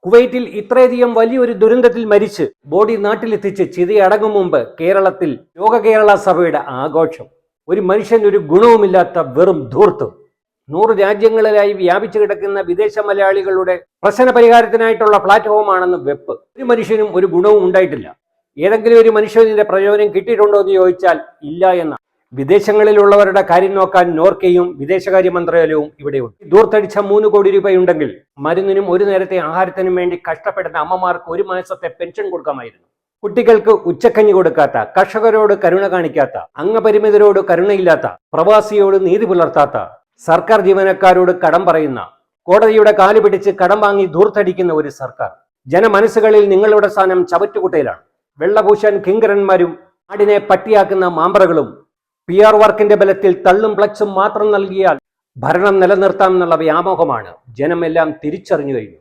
കുവൈറ്റിൽ ഇത്രയധികം വലിയൊരു ദുരന്തത്തിൽ മരിച്ച് ബോഡി നാട്ടിലെത്തിച്ച് ചിതയടങ്ങും മുമ്പ് കേരളത്തിൽ ലോക കേരള സഭയുടെ ആഘോഷം. ഒരു മനുഷ്യൻ ഒരു ഗുണവുമില്ലാത്ത വെറും ധൂർത്തും. 100 രാജ്യങ്ങളിലായി വ്യാപിച്ചു കിടക്കുന്ന വിദേശ മലയാളികളുടെ പ്രശ്ന പരിഹാരത്തിനായിട്ടുള്ള പ്ലാറ്റ്ഫോമാണെന്ന് വെപ്പ്. ഒരു മനുഷ്യനും ഒരു ഗുണവും ഉണ്ടായിട്ടില്ല. ഏതെങ്കിലും ഒരു മനുഷ്യന്റെ പ്രയോജനം കിട്ടിയിട്ടുണ്ടോ എന്ന് ചോദിച്ചാൽ ഇല്ല എന്ന. വിദേശങ്ങളിലുള്ളവരുടെ കാര്യം നോക്കാൻ നോർക്കയും വിദേശകാര്യ മന്ത്രാലയവും ഇവിടെയുണ്ട്. ദൂർത്തടിച്ച 3 കോടി രൂപയുണ്ടെങ്കിൽ മരുന്നിനും ഒരു നേരത്തെ ആഹാരത്തിനും വേണ്ടി കഷ്ടപ്പെടുന്ന അമ്മമാർക്ക് 1 മാസത്തെ പെൻഷൻ കൊടുക്കാമായിരുന്നു. കുട്ടികൾക്ക് ഉച്ചക്കഞ്ഞി കൊടുക്കാത്ത, കർഷകരോട് കരുണ കാണിക്കാത്ത, അംഗപരിമിതരോട് കരുണയില്ലാത്ത, പ്രവാസിയോട് നീതി പുലർത്താത്ത, സർക്കാർ ജീവനക്കാരോട് കടം പറയുന്ന, കോടതിയുടെ കാല് പിടിച്ച് കടം വാങ്ങി ദൂർത്തടിക്കുന്ന ഒരു സർക്കാർ. ജനമനസ്സുകളിൽ നിങ്ങളുടെ സ്ഥാനം ചവറ്റുകുട്ടയിലാണ്. വെള്ളപൂശാൻ കിങ്കരന്മാരും നാടിനെ പട്ടിയാക്കുന്ന മാമ്പറകളും PR വർക്കിന്റെ ബലത്തിൽ തള്ളും പ്ലക്സും മാത്രം നൽകിയാൽ ഭരണം നിലനിർത്താമെന്നുള്ള വ്യാമോഹമാണ് ജനമെല്ലാം തിരിച്ചറിഞ്ഞു കഴിഞ്ഞു.